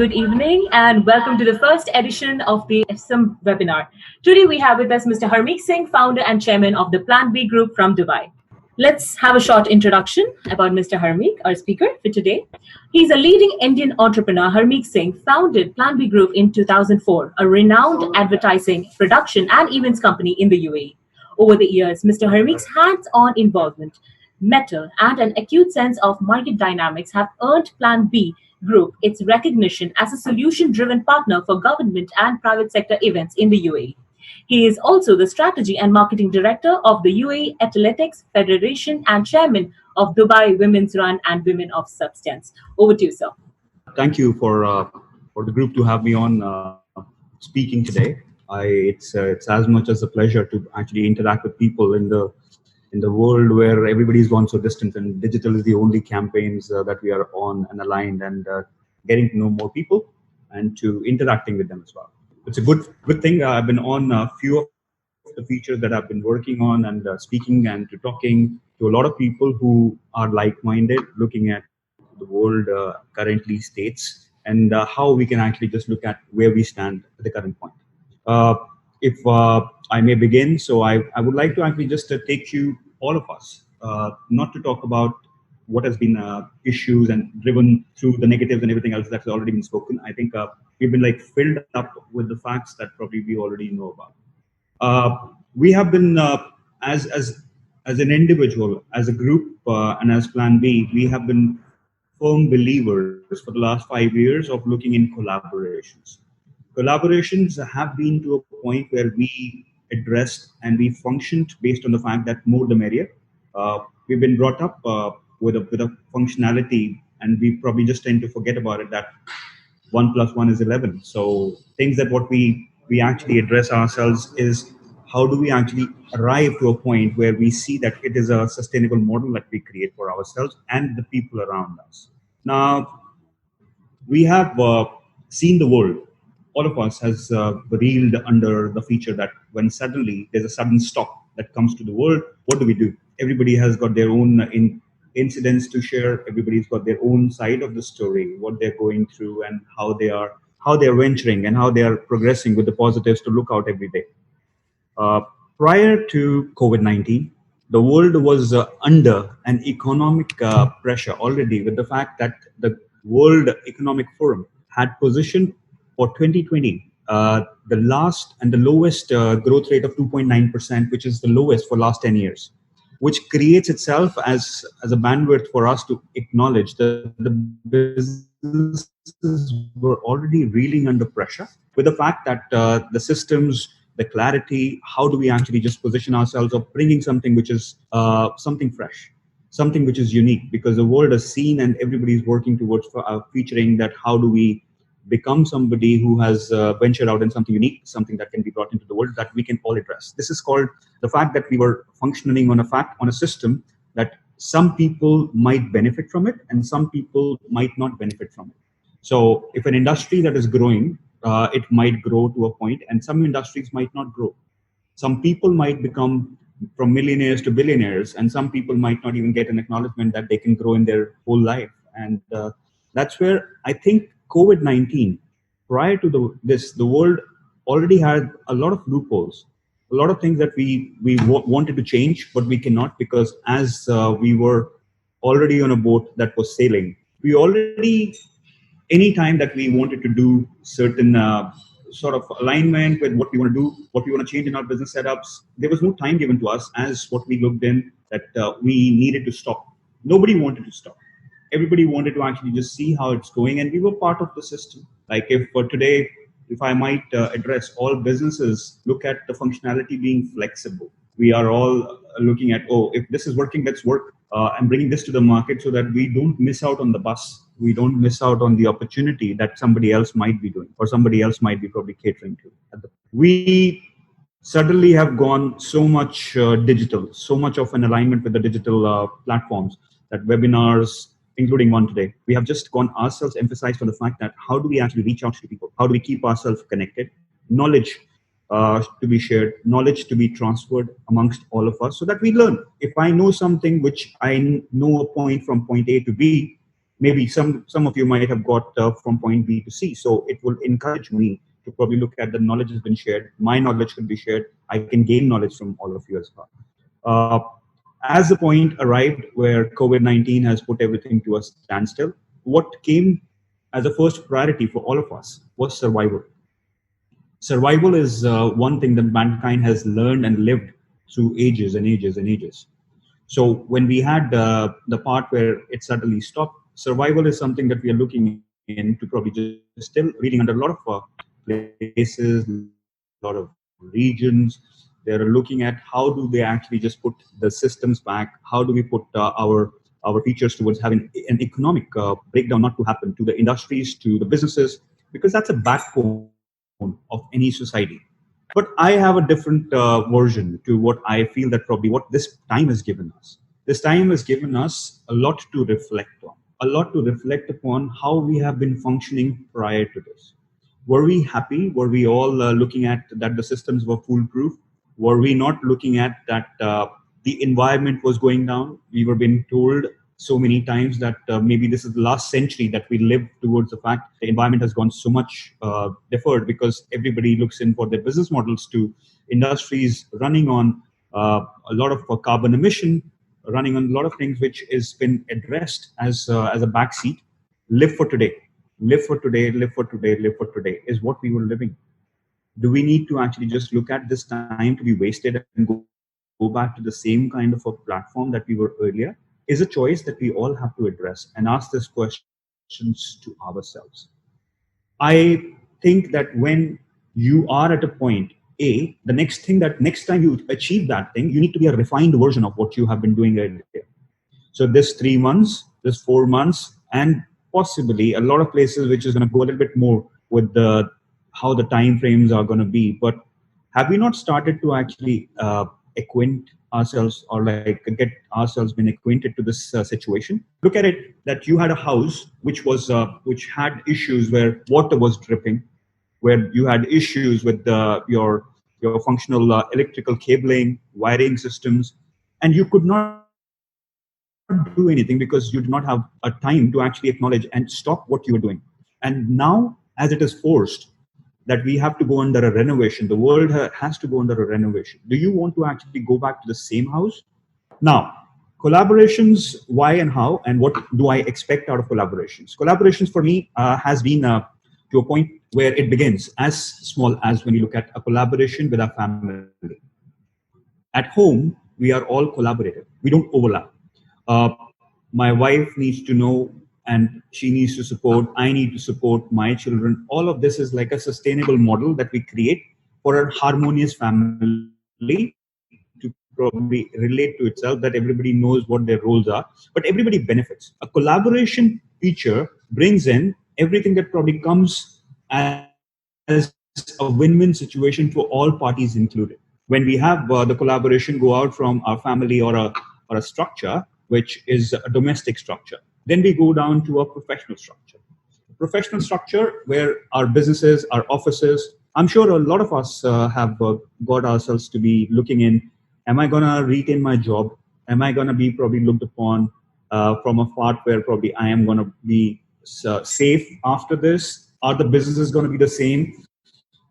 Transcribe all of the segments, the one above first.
good evening, and welcome to the first edition of the EFFISM webinar. Today we have with us Mr. Harmeek Singh, founder and chairman of the Plan B Group from Dubai. Let's have a short introduction about Mr. Harmeek, our speaker for today. He's a leading Indian entrepreneur. Harmeek Singh founded Plan B Group in 2004, a renowned advertising, production, and events company in the UAE. Over the years, Mr. Harmeek's hands-on involvement, mettle, and an acute sense of market dynamics have earned Plan B Group its recognition as a solution-driven partner for government and private sector events in the UAE. He is also the strategy and marketing director of the UAE Athletics Federation and chairman of Dubai Women's Run and Women of Substance. Over to you, sir. Thank you for the group to have me on speaking today. It's as much as a pleasure to actually interact with people in the world where everybody's gone so distant, and digital is the only campaigns that we are on and aligned, and getting to know more people and to interacting with them as well. It's a good thing. I've been on a few of the features that I've been working on and speaking and to talking to a lot of people who are like-minded, looking at the world currently states and how we can actually just look at where we stand at the current point. If I may begin, so I would like to actually just take you, all of us, not to talk about what has been issues and driven through the negatives and everything else that's already been spoken. I think we've been filled up with the facts that probably we already know about. We have been, as an individual, as a group, and as Plan B, we have been firm believers for the last 5 years of looking in collaborations. Collaborations have been to a point where we addressed and we functioned based on the fact that more the merrier. We've been brought up with a functionality, and we probably just tend to forget about it, that 1 + 1 is 11. So things that what we actually address ourselves is how do we actually arrive to a point where we see that it is a sustainable model that we create for ourselves and the people around us. Now, we have seen the world. All of us has reeled under the feature that when suddenly there's a sudden stop that comes to the world, what do? Everybody has got their own incidents to share. Everybody's got their own side of the story, what they're going through and how they're venturing and how they are progressing with the positives to look out every day. Prior to COVID-19, the world was under an economic pressure already, with the fact that the World Economic Forum had positioned for 2020, the last and the lowest growth rate of 2.9%, which is the lowest for last 10 years, which creates itself as a bandwidth for us to acknowledge that the businesses were already reeling under pressure with the fact that the systems, the clarity, how do we actually just position ourselves of bringing something which is something fresh, something which is unique, because the world has seen and everybody's working towards featuring that how do we become somebody who has ventured out in something unique, something that can be brought into the world that we can all address. This is called the fact that we were functioning on a system that some people might benefit from it and some people might not benefit from it. So if an industry that is growing, it might grow to a point, and some industries might not grow. Some people might become from millionaires to billionaires, and some people might not even get an acknowledgement that they can grow in their whole life. And that's where I think COVID-19, prior to the world already had a lot of loopholes, a lot of things that we wanted to change, but we cannot, because as we were already on a boat that was sailing, we already, any time that we wanted to do certain sort of alignment with what we want to do, what we want to change in our business setups, there was no time given to us as what we looked in that we needed to stop. Nobody wanted to stop. Everybody wanted to actually just see how it's going, and we were part of the system. Like if for today, if I might address, all businesses look at the functionality being flexible. We are all looking at, oh, if this is working, let's work and bringing this to the market so that we don't miss out on the bus. We don't miss out on the opportunity that somebody else might be doing or somebody else might be probably catering to. We suddenly have gone so much digital, so much of an alignment with the digital platforms, that webinars, including one today, we have just gone ourselves emphasized on the fact that how do we actually reach out to people? How do we keep ourselves connected? Knowledge to be shared, knowledge to be transferred amongst all of us so that we learn. If I know something which I know a point from point A to B, maybe some of you might have got from point B to C. So it will encourage me to probably look at the knowledge has been shared. My knowledge can be shared. I can gain knowledge from all of you as well. Uh, as the point arrived where COVID-19 has put everything to a standstill, what came as a first priority for all of us was survival. Survival is one thing that mankind has learned and lived through ages and ages and ages. So when we had the part where it suddenly stopped, survival is something that we are looking into, probably just still reading under a lot of places, a lot of regions. They're looking at how do they actually just put the systems back? How do we put our features towards having an economic breakdown not to happen to the industries, to the businesses, because that's a backbone of any society. But I have a different version to what I feel that probably what this time has given us. This time has given us a lot to reflect on, a lot to reflect upon how we have been functioning prior to this. Were we happy? Were we all looking at that the systems were foolproof? Were we not looking at that the environment was going down? We were being told so many times that maybe this is the last century that we live towards the fact the environment has gone so much deferred because everybody looks in for their business models to industries running on a lot of carbon emission, running on a lot of things which has been addressed as a backseat. Live for today, live for today, live for today, live for today is what we were living. Do we need to actually just look at this time to be wasted and go back to the same kind of a platform that we were earlier? Is a choice that we all have to address and ask these questions to ourselves. I think that when you are at a point A, the next time you achieve that thing, you need to be a refined version of what you have been doing earlier. So this 3 months, this 4 months, and possibly a lot of places which is going to go a little bit more with the how the time frames are going to be. But have we not started to actually acquaint ourselves or like get ourselves been acquainted to this situation? Look at it that you had a house which had issues where water was dripping, where you had issues with your functional electrical cabling, wiring systems, and you could not do anything because you did not have a time to actually acknowledge and stop what you were doing. And now, as it is forced that we have to go under a renovation, the world has to go under a renovation. Do you want to actually go back to the same house? Now, collaborations, why and how, and what do I expect out of collaborations? Collaborations for me has been to a point where it begins as small as when you look at a collaboration with our family. At home, we are all collaborative. We don't overlap. Uh, my wife needs to know and she needs to support. I need to support my children. All of this is like a sustainable model that we create for a harmonious family to probably relate to itself, that everybody knows what their roles are, but everybody benefits. A collaboration feature brings in everything that probably comes as a win-win situation for all parties included. When we have the collaboration go out from our family or a structure, which is a domestic structure, then we go down to a professional structure. Professional structure where our businesses, our offices, I'm sure a lot of us have got ourselves to be looking in, am I going to retain my job? Am I going to be probably looked upon from a part where probably I am going to be safe after this? Are the businesses going to be the same?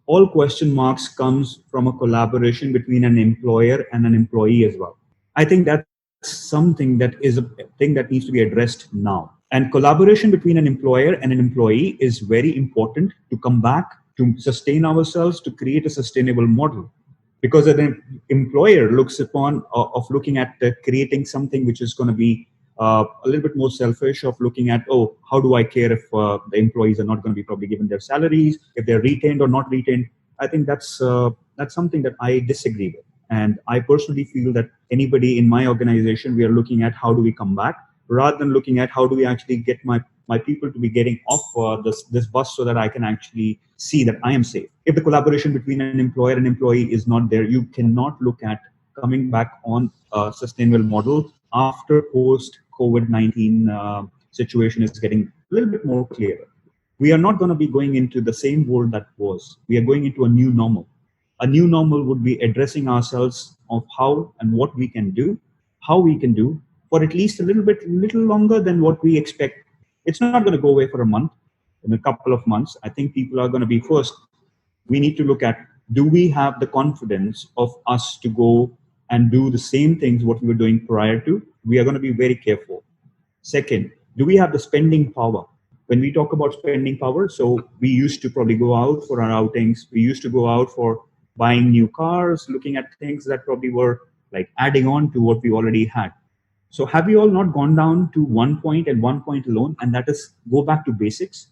All question marks comes from a collaboration between an employer and an employee as well. I think that's something that is a thing that needs to be addressed now. And collaboration between an employer and an employee is very important to come back, to sustain ourselves, to create a sustainable model. Because an employer looks upon of looking at creating something which is going to be a little bit more selfish, of looking at, oh, how do I care if the employees are not going to be probably given their salaries, if they're retained or not retained? I think that's something that I disagree with. And I personally feel that anybody in my organization, we are looking at how do we come back rather than looking at how do we actually get my people to be getting off this bus so that I can actually see that I am safe. If the collaboration between an employer and employee is not there, you cannot look at coming back on a sustainable model after post COVID-19 situation is getting a little bit more clearer. We are not going to be going into the same world that was. We are going into a new normal. A new normal would be addressing ourselves of how and what we can do for at least a little longer than what we expect. It's not going to go away for a month, in a couple of months. I think people are going to be first. We need to look at, do we have the confidence of us to go and do the same things what we were doing prior to? We are going to be very careful. Second, do we have the spending power? When we talk about spending power, so we used to probably go out for our outings. We used to go out for buying new cars, looking at things that probably were like adding on to what we already had. So have we all not gone down to one point and one point alone, and that is go back to basics?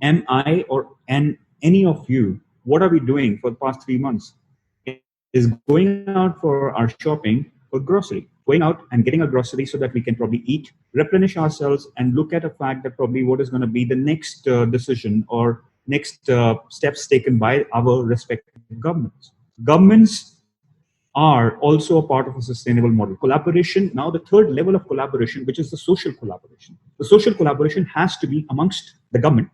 Am I or and any of you, what are we doing for the past 3 months? Is going out for our shopping for grocery, going out and getting a grocery so that we can probably eat, replenish ourselves, and look at a fact that probably what is going to be the next decision or next steps taken by our respective governments. Governments are also a part of a sustainable model. Collaboration, now the third level of collaboration, which is the social collaboration. The social collaboration has to be amongst the government,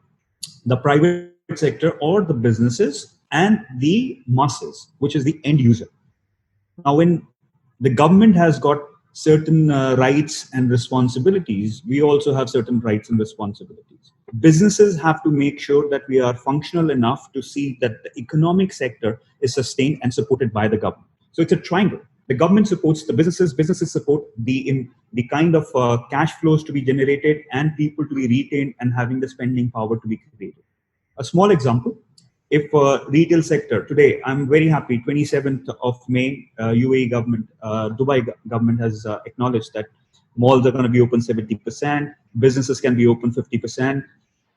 the private sector, or the businesses, and the masses, which is the end user. Now, when the government has got certain rights and responsibilities, we also have certain rights and responsibilities. Businesses have to make sure that we are functional enough to see that the economic sector is sustained and supported by the government. So it's a triangle. The government supports the businesses, businesses support the kind of cash flows to be generated and people to be retained and having the spending power to be created. A small example, if retail sector today, I'm very happy, 27th of May, UAE government, Dubai government has acknowledged that malls are going to be open 70%, businesses can be open 50%.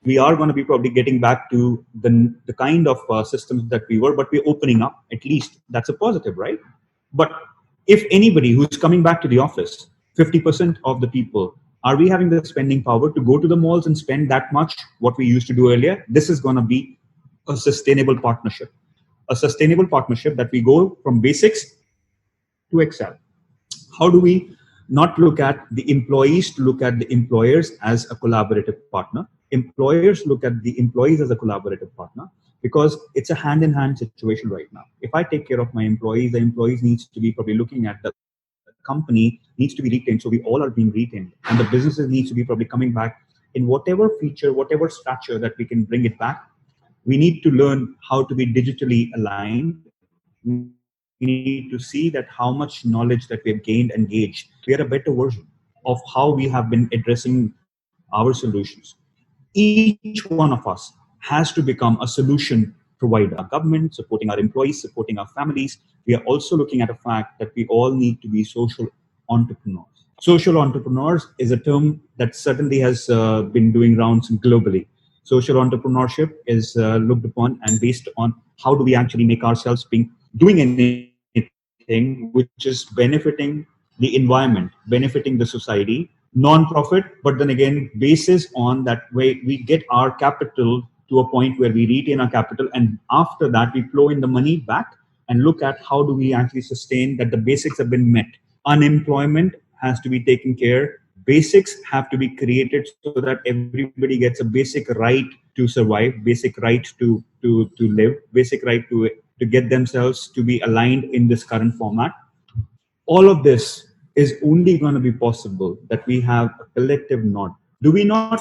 We are going to be probably getting back to the kind of systems that we were, but we're opening up, at least that's a positive, right? But if anybody who's coming back to the office, 50% of the people, are we having the spending power to go to the malls and spend that much what we used to do earlier? This is going to be a sustainable partnership. A sustainable partnership that we go from basics to excel. How do we not look at the employees to look at the employers as a collaborative partner? Employers look at the employees as a collaborative partner, because it's a hand-in-hand situation right now. If I take care of my employees, the employees needs to be probably looking at the company needs to be retained, so we all are being retained, and the businesses needs to be probably coming back in whatever feature, whatever stature that we can bring it back. We need to learn how to be digitally aligned. We need to see that how much knowledge that we have gained and gauged. We are a better version of how we have been addressing our solutions. Each one of us has to become a solution provider. Government supporting our employees, supporting our families. We are also looking at a fact that we all need to be social entrepreneurs. Social entrepreneurs is a term that certainly has been doing rounds globally. Social entrepreneurship is looked upon and based on how do we actually make ourselves doing anything which is benefiting the environment, benefiting the society, non-profit, but then again, basis on that way we get our capital to a point where we retain our capital, and after that we flow in the money back and look at how do we actually sustain that the basics have been met. Unemployment has to be taken care. Basics have to be created so that everybody gets a basic right to survive, basic right to live, basic right to get themselves to be aligned in this current format. All of this is only going to be possible that we have a collective nod. Do we not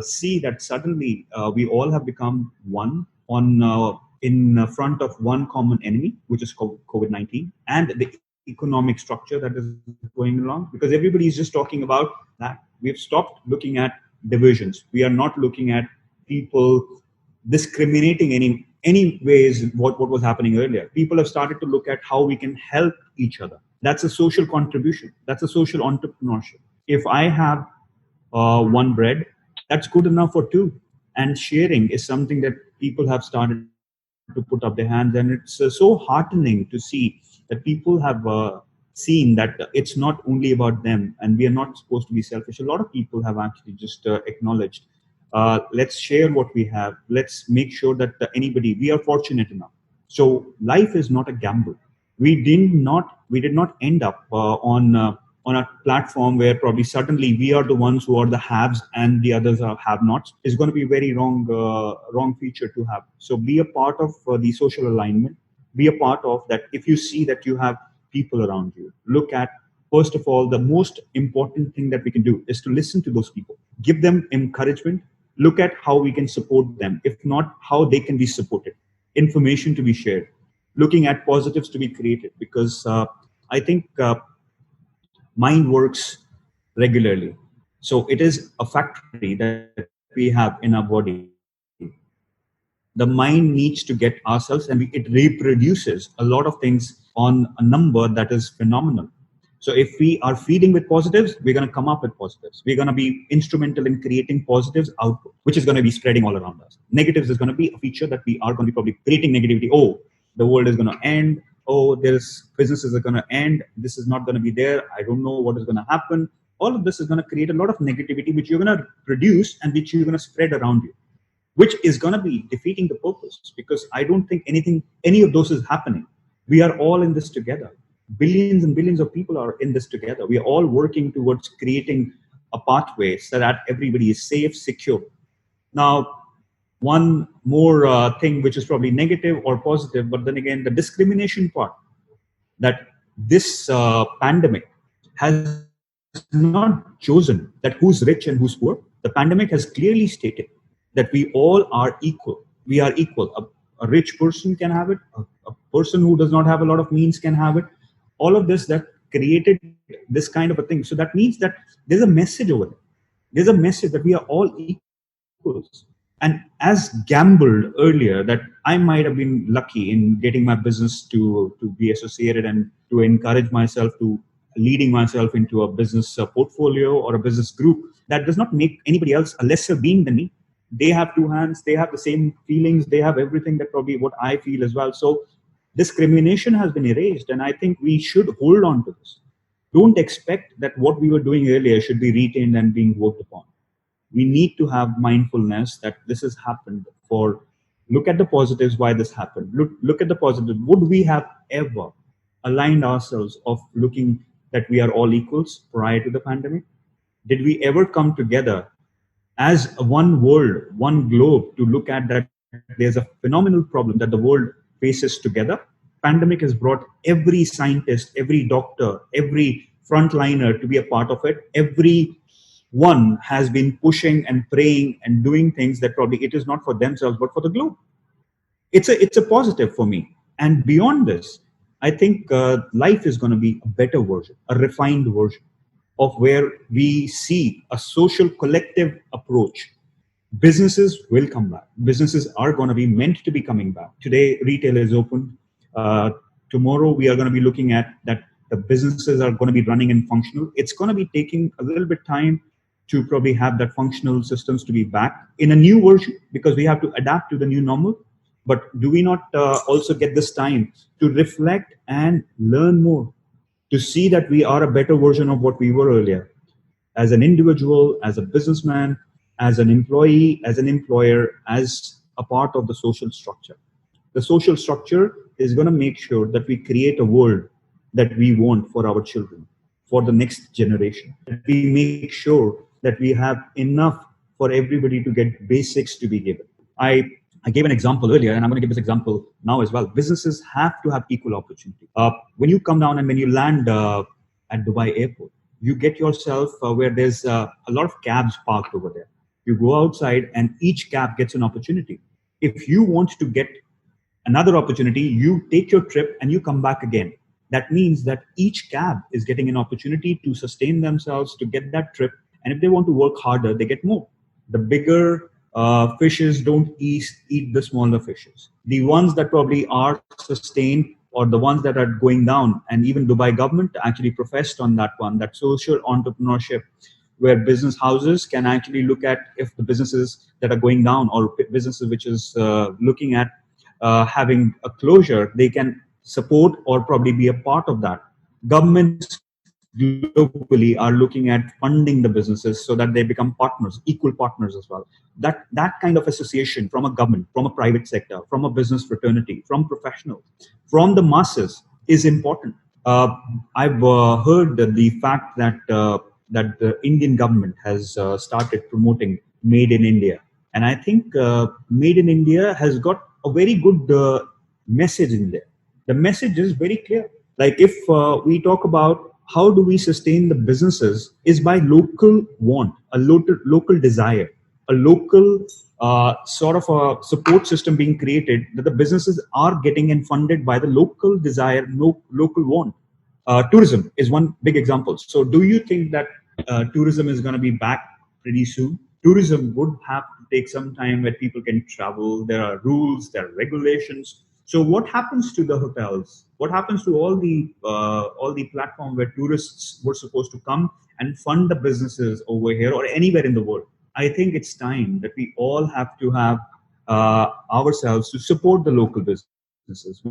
see that suddenly we all have become one on in front of one common enemy, which is COVID-19, and the economic structure that is going along? Because everybody is just talking about that. We have stopped looking at divisions. We are not looking at people discriminating any ways what was happening earlier. People have started to look at how we can help each other. That's a social contribution. That's a social entrepreneurship. If I have one bread, that's good enough for two. And sharing is something that people have started to put up their hands, and it's so heartening to see that people have seen that it's not only about them, and we are not supposed to be selfish. A lot of people have actually just acknowledged, let's share what we have. Let's make sure that we are fortunate enough. So life is not a gamble. We did not end up on a platform where probably suddenly we are the ones who are the haves and the others are have-nots. Is going to be very wrong feature to have. So be a part of the social alignment. Be a part of that. If you see that you have people around you, look at first of all, the most important thing that we can do is to listen to those people, give them encouragement, look at how we can support them. If not, how they can be supported, information to be shared, looking at positives to be created. Because I think mind works regularly. So it is a factory that we have in our body. The mind needs to get ourselves, and it reproduces a lot of things on a number that is phenomenal. So if we are feeding with positives, we're going to come up with positives. We're going to be instrumental in creating positives output, which is going to be spreading all around us. Negatives is going to be a feature that we are going to be probably creating negativity. Oh, the world is going to end. Oh, there's businesses are going to end. This is not going to be there. I don't know what is going to happen. All of this is going to create a lot of negativity, which you're going to produce and which you're going to spread around you, which is going to be defeating the purpose, because I don't think any of those is happening. We are all in this together. Billions and billions of people are in this together. We are all working towards creating a pathway so that everybody is safe, secure. Now, one more thing which is probably negative or positive, but then again, the discrimination part, that this pandemic has not chosen that who's rich and who's poor. The pandemic has clearly stated that we all are equal. We are equal. A rich person can have it. A person who does not have a lot of means can have it. All of this that created this kind of a thing. So that means that there's a message over there. There's a message that we are all equals. And as gambled earlier, that I might have been lucky in getting my business to be associated and to encourage myself to leading myself into a business portfolio or a business group, that does not make anybody else a lesser being than me. They have two hands, they have the same feelings, they have everything that probably what I feel as well. So discrimination has been erased, and I think we should hold on to this. Don't expect that what we were doing earlier should be retained and being worked upon. We need to have mindfulness that this has happened. For look at the positives, why this happened. Look at the positive. Would we have ever aligned ourselves of looking that we are all equals prior to the pandemic? Did we ever come together as one world, one globe, to look at that there's a phenomenal problem that the world faces together? Pandemic has brought every scientist, every doctor, every frontliner to be a part of it. Every one has been pushing and praying and doing things that probably it is not for themselves but for the globe. It's a positive for me. And beyond this, I think life is going to be a better version, a refined version of where we see a social collective approach. Businesses will come back. Businesses are going to be meant to be coming back. Today, retail is open. Tomorrow, we are going to be looking at that the businesses are going to be running and functional. It's going to be taking a little bit time to probably have that functional systems to be back in a new version, because we have to adapt to the new normal. But do we not also get this time to reflect and learn more, to see that we are a better version of what we were earlier, as an individual, as a businessman, as an employee, as an employer, as a part of the social structure? The social structure is going to make sure that we create a world that we want for our children, for the next generation. That we make sure that we have enough for everybody to get basics to be given. I gave an example earlier, and I'm going to give this example now as well. Businesses have to have equal opportunity. When you come down and when you land at Dubai airport, you get yourself where there's a lot of cabs parked over there. You go outside and each cab gets an opportunity. If you want to get another opportunity, you take your trip and you come back again. That means that each cab is getting an opportunity to sustain themselves, to get that trip. And if they want to work harder, they get more. The bigger fishes don't eat the smaller fishes. The ones that probably are sustained, or the ones that are going down, and even Dubai government actually professed on that one, that social entrepreneurship, where business houses can actually look at if the businesses that are going down, or businesses which is looking at having a closure, they can support or probably be a part of that. Governments globally are looking at funding the businesses so that they become partners, equal partners as well. That kind of association from a government, from a private sector, from a business fraternity, from professionals, from the masses is important. I've heard the fact that that the Indian government has started promoting Made in India, and I think Made in India has got a very good message in there. The message is very clear. Like if we talk about how do we sustain the businesses is by local want, a local desire, a local sort of a support system being created that the businesses are getting and funded by the local desire, local want. Tourism is one big example. So, do you think that tourism is going to be back pretty soon? Tourism would have to take some time where people can travel. There are rules, there are regulations. So, what happens to the hotels? What happens to all the platform where tourists were supposed to come and fund the businesses over here or anywhere in the world? I think it's time that we all have to have ourselves to support the local businesses.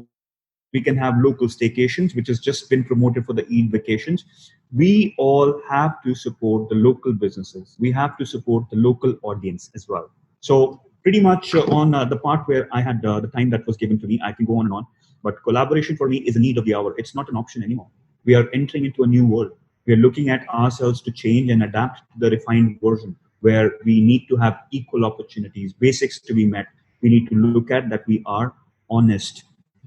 We can have local staycations, which has just been promoted for the Eid vacations. We all have to support the local businesses. We have to support the local audience as well. So pretty much on the part where I had the time that was given to me, I can go on and on. But collaboration for me is a need of the hour. It's not an option anymore. We are entering into a new world. We are looking at ourselves to change and adapt to the refined version where we need to have equal opportunities, basics to be met. We need to look at that we are honest.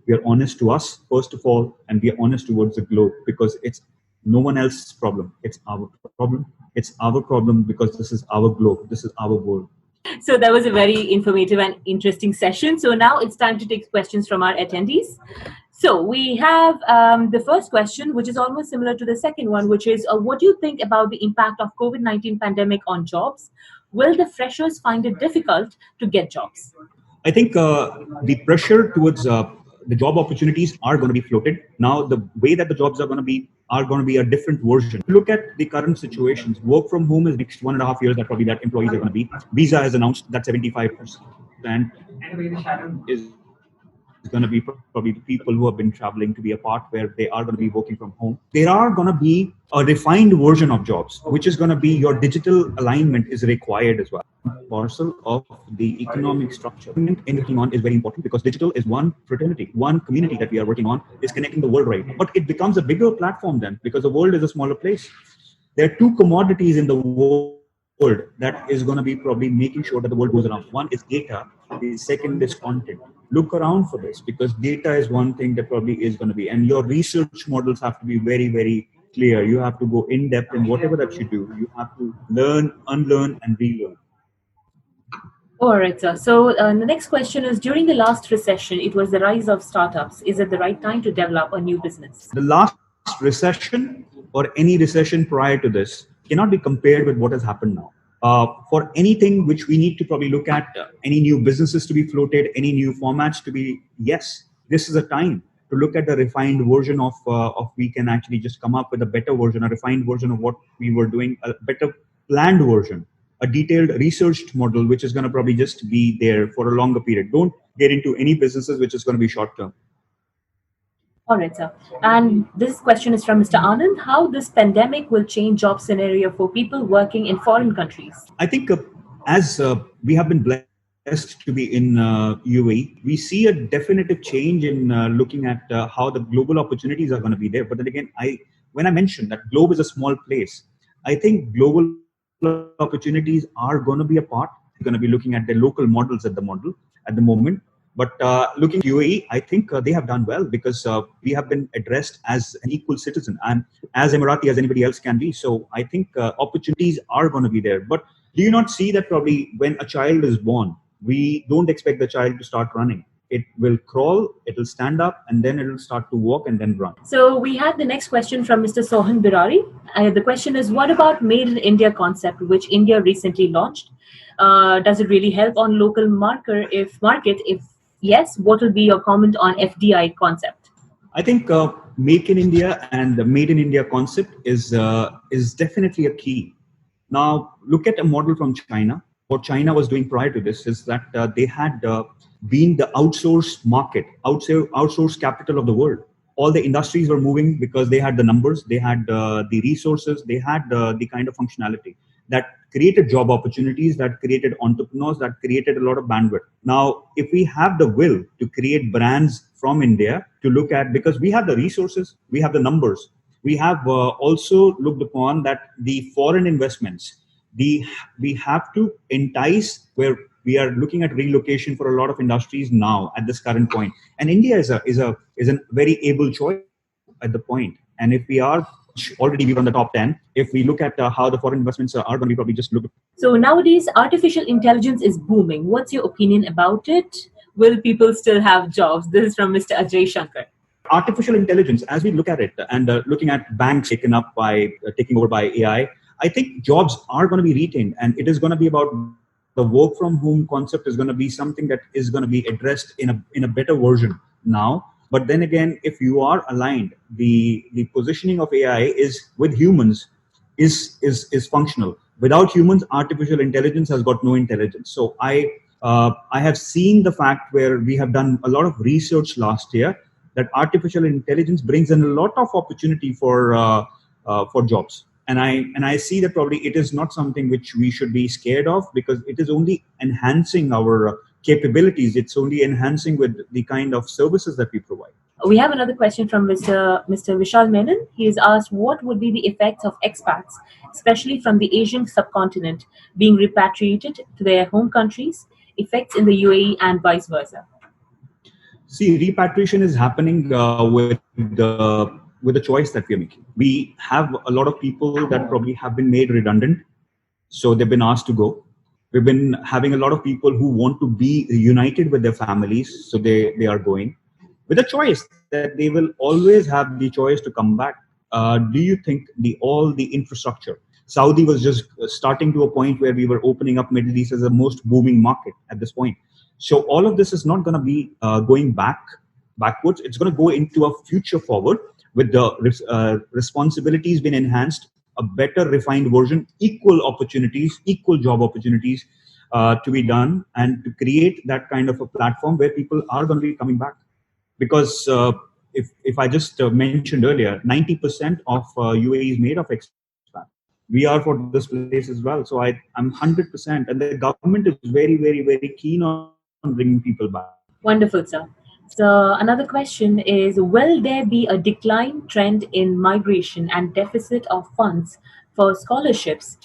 We are honest to us, first of all, and we are honest towards the globe because it's no one else's problem. It's our problem. It's our problem because this is our globe. This is our world. So that was a very informative and interesting session. So now it's time to take questions from our attendees. So we have the first question, which is almost similar to the second one, which is, what do you think about the impact of COVID-19 pandemic on jobs? Will the freshers find it difficult to get jobs? I think the pressure towards the job opportunities are going to be floated. Now, the way that the jobs are going to be a different version. Look at the current situations. Work from home is next 1.5 years that probably that employees are going to be. Visa has announced that 75% is going to be probably the people who have been traveling to be a part where they are going to be working from home. There are going to be a refined version of jobs, which is going to be your digital alignment is required as well. Parcel of the economic structure in working on is very important because digital is one fraternity, one community that we are working on is connecting the world right now. But it becomes a bigger platform then because the world is a smaller place. There are two commodities in the world that is going to be probably making sure that the world goes around. One is data, the second is content. Look around for this because data is one thing that probably is going to be, and your research models have to be very, very clear. You have to go in depth in whatever that you do. You have to learn, unlearn, and relearn. All right, sir. So the next question is, during the last recession, it was the rise of startups. Is it the right time to develop a new business? The last recession or any recession prior to this cannot be compared with what has happened now. For anything which we need to probably look at, any new businesses to be floated, any new formats to be, yes, this is a time to look at the refined version of we can actually just come up with a better version, a refined version of what we were doing, a better planned version, a detailed researched model, which is going to probably just be there for a longer period. Don't get into any businesses which is going to be short term. All right, sir. And this question is from Mr. Anand. How this pandemic will change job scenario for people working in foreign countries? I think as we have been blessed to be in UAE, we see a definitive change in looking at how the global opportunities are going to be there. But then again, when I mentioned that globe is a small place, I think global opportunities are going to be a part. We're going to be looking at the local models at the moment. But looking at UAE, I think they have done well because we have been addressed as an equal citizen and as Emirati as anybody else can be. So I think opportunities are going to be there. But do you not see that probably when a child is born, we don't expect the child to start running? It will crawl, it will stand up, and then it will start to walk and then run. So we have the next question from Mr. Sohan Birari. The question is, what about Made in India concept, which India recently launched? Does it really help on local market? If yes, what will be your comment on FDI concept? I think Make in India and the Made in India concept is definitely a key. Now, look at a model from China. What China was doing prior to this is that they had been the outsourced market, outsourced capital of the world. All the industries were moving because they had the numbers, they had the resources, they had the kind of functionality that created job opportunities, that created entrepreneurs, that created a lot of bandwidth. Now, if we have the will to create brands from India to look at, because we have the resources, we have the numbers, we have also looked upon that the foreign investments, we have to entice where we are looking at relocation for a lot of industries now at this current point. And India is a very able choice at the point. And if we are already we were on the top 10. If we look at how the foreign investments are going to be probably just look. So nowadays, artificial intelligence is booming. What's your opinion about it? Will people still have jobs? This is from Mr. Ajay Shankar. Artificial intelligence, as we look at it, and looking at banks taken up by taking over by AI, I think jobs are going to be retained, and it is going to be about the work from home concept is going to be something that is going to be addressed in a better version now. But then again, if you are aligned, the positioning of AI is with humans is functional. Without humans, artificial intelligence has got no intelligence. So I have seen the fact where we have done a lot of research last year that artificial intelligence brings in a lot of opportunity for jobs. And I see that probably it is not something which we should be scared of, because it is only enhancing our capabilities. It's only enhancing with the kind of services that we provide. We have another question from Mr. Vishal Menon. He has asked, what would be the effects of expats, especially from the Asian subcontinent, being repatriated to their home countries, effects in the UAE and vice versa? See, repatriation is happening with the choice that we are making. We have a lot of people that probably have been made redundant, so they've been asked to go. We've been having a lot of people who want to be united with their families, so they are going with a choice that they will always have the choice to come back. Do you think all the infrastructure? Saudi was just starting to a point where we were opening up Middle East as the most booming market at this point. So all of this is not going to be going backwards. It's going to go into a future forward with the responsibilities being enhanced, a better refined version, equal opportunities, equal job opportunities to be done, and to create that kind of a platform where people are going to be coming back. Because if I just mentioned earlier, 90% of UAE is made of expats. We are for this place as well. So I'm 100%, and the government is very, very, very keen on bringing people back. Wonderful, sir. So another question is, will there be a decline trend in migration and deficit of funds for scholarships,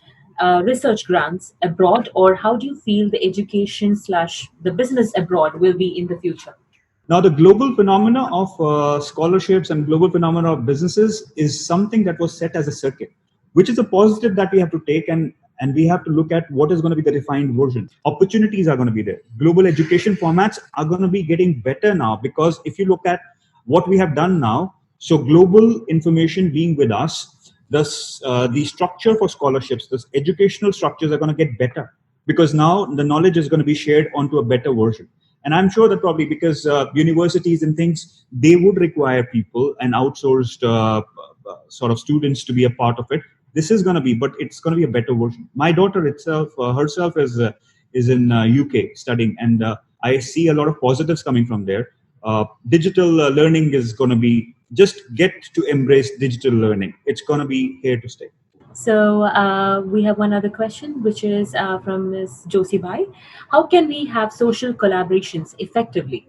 research grants abroad, or how do you feel the education / the business abroad will be in the future? Now, the global phenomena of scholarships and global phenomena of businesses is something that was set as a circuit, which is a positive that we have to take, and we have to look at what is going to be the refined version. Opportunities are going to be there. Global education formats are going to be getting better now, because if you look at what we have done now, so global information being with us, the structure for scholarships, the educational structures are going to get better, because now the knowledge is going to be shared onto a better version. And I'm sure that probably because universities and things, they would require people and outsourced sort of students to be a part of it. This is going to be, but it's going to be a better version. My daughter herself is in UK studying, and I see a lot of positives coming from there. Digital learning is going to be, just get to embrace digital learning. It's going to be here to stay. So we have one other question, which is from Ms. Josie Bhai. How can we have social collaborations effectively?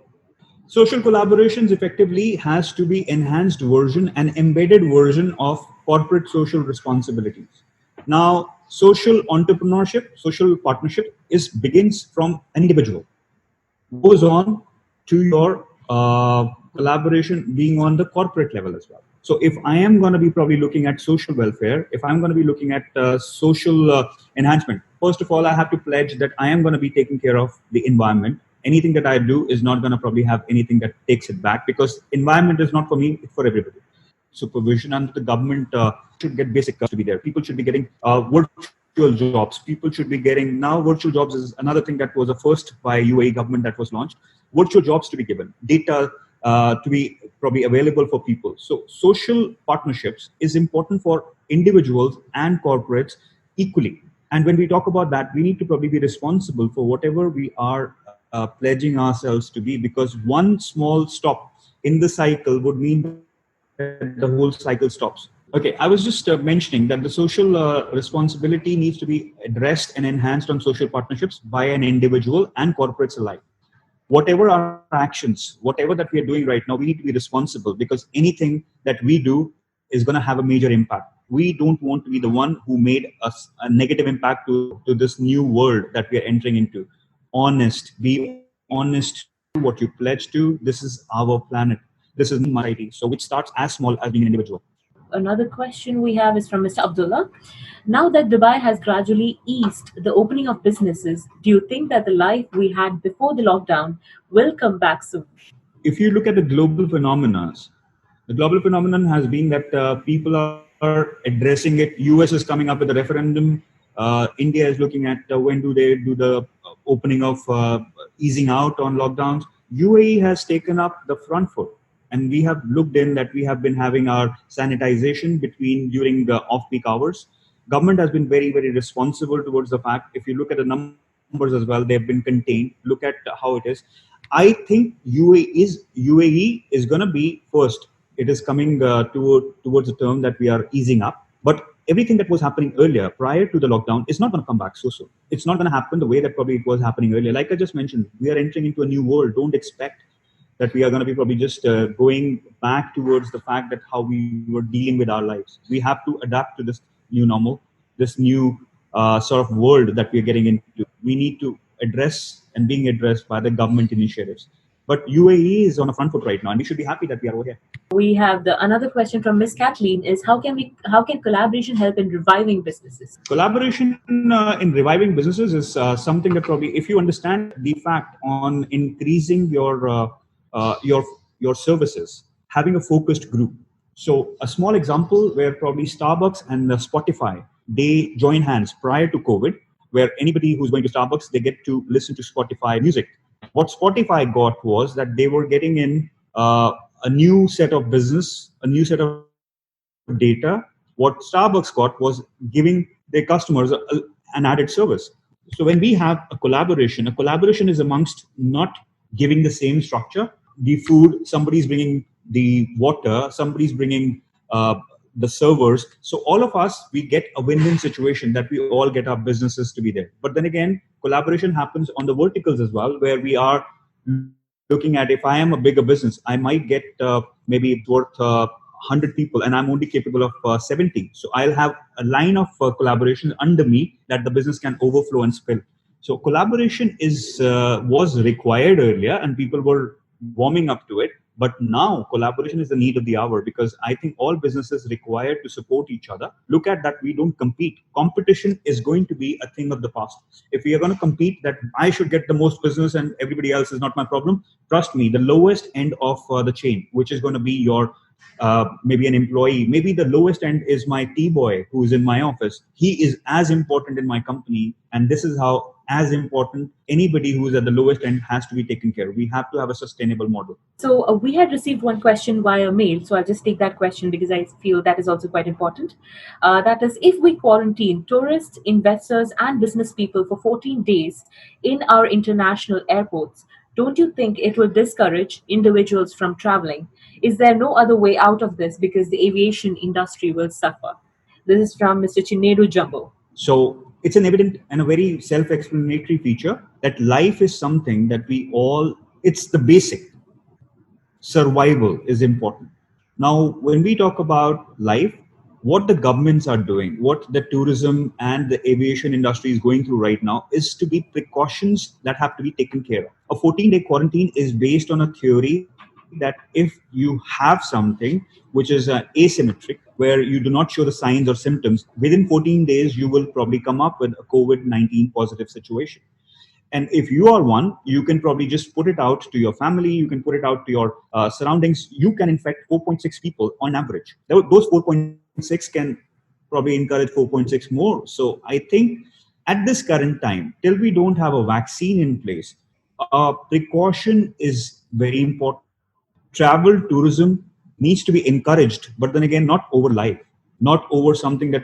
Social collaborations effectively has to be enhanced version and embedded version of corporate social responsibilities. Now, social entrepreneurship, social partnership begins from an individual, goes on to your collaboration being on the corporate level as well. So if I am going to be probably looking at social welfare, if I'm going to be looking at social enhancement, first of all, I have to pledge that I am going to be taking care of the environment. Anything that I do is not going to probably have anything that takes it back, because environment is not for me, it's for everybody. Supervision under the government should get basic to be there. People should be getting virtual jobs. People should be getting, now virtual jobs is another thing that was a first by UAE government that was launched. Virtual jobs to be given, data to be probably available for people. So social partnerships is important for individuals and corporates equally. And when we talk about that, we need to probably be responsible for whatever we are pledging ourselves to be, because one small stop in the cycle would mean that the whole cycle stops. Okay, I was just mentioning that the social responsibility needs to be addressed and enhanced on social partnerships by an individual and corporates alike. Whatever our actions, whatever that we are doing right now, we need to be responsible, because anything that we do is going to have a major impact. We don't want to be the one who made a negative impact to this new world that we are entering into. Be honest to what you pledge to. This is our planet. This is my society. So which starts as small as being an individual. another question we have is from Mr. Abdullah. Now that Dubai has gradually eased the opening of businesses, do you think that the life we had before the lockdown will come back soon? If you look at the global phenomenon has been that people are addressing it. US is coming up with a referendum. India is looking at when do they do the opening of easing out on lockdowns. UAE has taken up the front foot, and we have looked in that we have been having our sanitization between during the off-peak hours. Government has been very, very responsible towards the fact. If you look at the numbers as well, they have been contained. Look at how it is. I think UAE is going to be first. It is coming towards a term that we are easing up. But everything that was happening earlier, prior to the lockdown, is not going to come back so soon. It's not going to happen the way that probably it was happening earlier. Like I just mentioned, we are entering into a new world. Don't expect that we are going to be probably just going back towards the fact that how we were dealing with our lives. We have to adapt to this new normal, this new sort of world that we are getting into. We need to address and being addressed by the government initiatives. But UAE is on a front foot right now, and we should be happy that we are over here. We have another question from Miss Kathleen is how can collaboration help in reviving businesses? Collaboration in reviving businesses is something that probably, if you understand the fact on increasing your services, having a focused group. So a small example where probably Starbucks and Spotify, they join hands prior to COVID, where anybody who's going to Starbucks, they get to listen to Spotify music. What Spotify got was that they were getting in a new set of business, a new set of data. What Starbucks got was giving their customers an added service. So when we have a collaboration is amongst not giving the same structure. The food, somebody's bringing the water, somebody's bringing the servers. So all of us, we get a win-win situation that we all get our businesses to be there. But then again, collaboration happens on the verticals as well, where we are looking at, if I am a bigger business, I might get maybe worth 100 people and I'm only capable of 70. So I'll have a line of collaboration under me that the business can overflow and spill. So collaboration was required earlier and people were warming up to it. But now collaboration is the need of the hour, because I think all businesses require to support each other. Look at that, we don't compete. Competition is going to be a thing of the past. If we are going to compete that I should get the most business and everybody else is not my problem, trust me, the lowest end of the chain, which is going to be your maybe an employee, maybe the lowest end is my T-boy who is in my office. He is as important in my company, and this is how as important anybody who is at the lowest end has to be taken care of. We have to have a sustainable model. So we had received one question via mail, so I'll just take that question because I feel that is also quite important. That is, if we quarantine tourists, investors, and business people for 14 days in our international airports, don't you think it will discourage individuals from traveling? Is there no other way out of this because the aviation industry will suffer? This is from Mr. Chinedu Jumbo. So it's an evident and a very self-explanatory feature that life is something that it's the basic. Survival is important. Now, when we talk about life, what the governments are doing, what the tourism and the aviation industry is going through right now is to be precautions that have to be taken care of. A 14-day quarantine is based on a theory that if you have something which is asymmetric, where you do not show the signs or symptoms, within 14 days, you will probably come up with a COVID-19 positive situation. And if you are one, you can probably just put it out to your family, you can put it out to your surroundings. You can infect 4.6 people on average. Those 4.6 can probably encourage 4.6 more. So I think at this current time, till we don't have a vaccine in place, precaution is very important. Travel, tourism needs to be encouraged, but then again, not over life, not over something that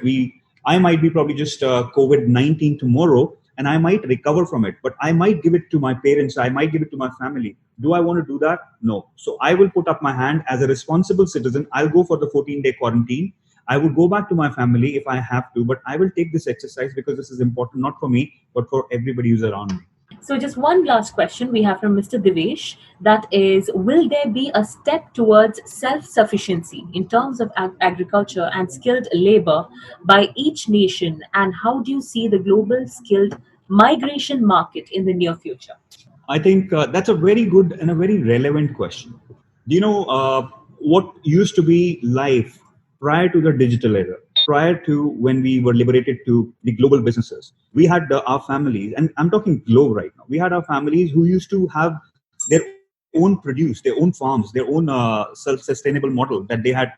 I might be probably just COVID-19 tomorrow, and I might recover from it, but I might give it to my parents, I might give it to my family. Do I want to do that? No. So I will put up my hand as a responsible citizen. I'll go for the 14-day quarantine. I would go back to my family if I have to, but I will take this exercise because this is important, not for me, but for everybody who's around me. So just one last question we have from Mr. Divesh. That is, will there be a step towards self-sufficiency in terms of agriculture and skilled labor by each nation? And how do you see the global skilled migration market in the near future? I think that's a very good and a very relevant question. Do you know what used to be life prior to the digital era, prior to when we were liberated to the global businesses, we had our families, and I'm talking globe right now. We had our families who used to have their own produce, their own farms, their own self-sustainable model, that they had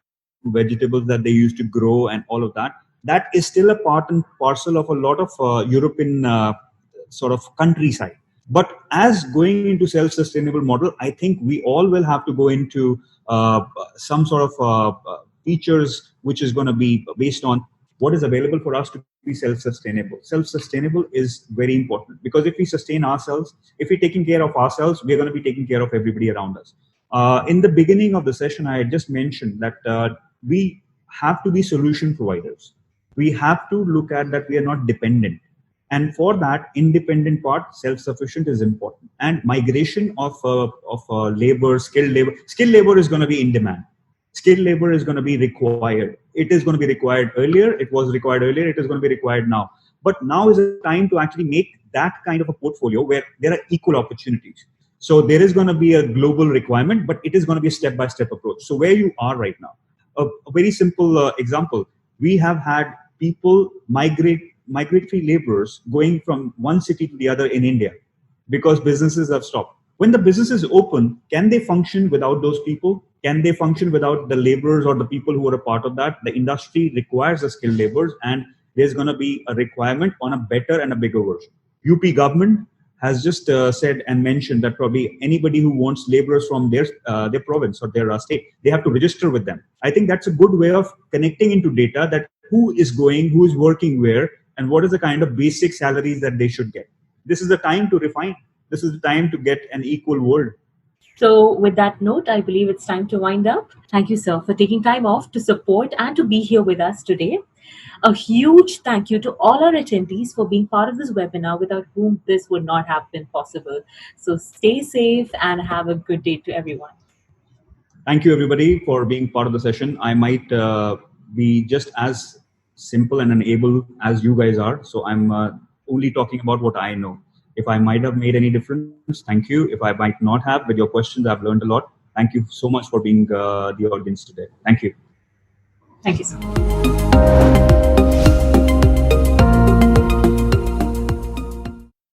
vegetables that they used to grow and all of that. That is still a part and parcel of a lot of European sort of countryside. But as going into self-sustainable model, I think we all will have to go into some sort of features which is going to be based on what is available for us to be self-sustainable. Self-sustainable is very important, because if we sustain ourselves, if we're taking care of ourselves, we're going to be taking care of everybody around us. In the beginning of the session, I had just mentioned that we have to be solution providers. We have to look at that we are not dependent. And for that independent part, self-sufficient is important. And migration of labor, skilled labor is going to be in demand. Skilled labor is going to be required. It is going to be required earlier. It was required earlier. It is going to be required now. But now is the time to actually make that kind of a portfolio where there are equal opportunities. So there is going to be a global requirement, but it is going to be a step-by-step approach. So where you are right now, a very simple example, we have had people migratory laborers going from one city to the other in India because businesses have stopped. When the business is open, can they function without those people? Can they function without the laborers or the people who are a part of that? The industry requires the skilled laborers, and there's going to be a requirement on a better and a bigger version. UP government has just said and mentioned that probably anybody who wants laborers from their province or their state, they have to register with them. I think that's a good way of connecting into data, that who is going, who is working where, and what is the kind of basic salaries that they should get. This is the time to refine. This is the time to get an equal world. So, with that note, I believe it's time to wind up. Thank you, sir, for taking time off to support and to be here with us today. A huge thank you to all our attendees for being part of this webinar, without whom this would not have been possible. So, stay safe and have a good day to everyone. Thank you, everybody, for being part of the session. I might be just as simple and unable as you guys are. So I'm only talking about what I know. If I might have made any difference, thank you. If I might not have, with your questions, I've learned a lot. Thank you so much for being the audience today. Thank you. Thank you, sir.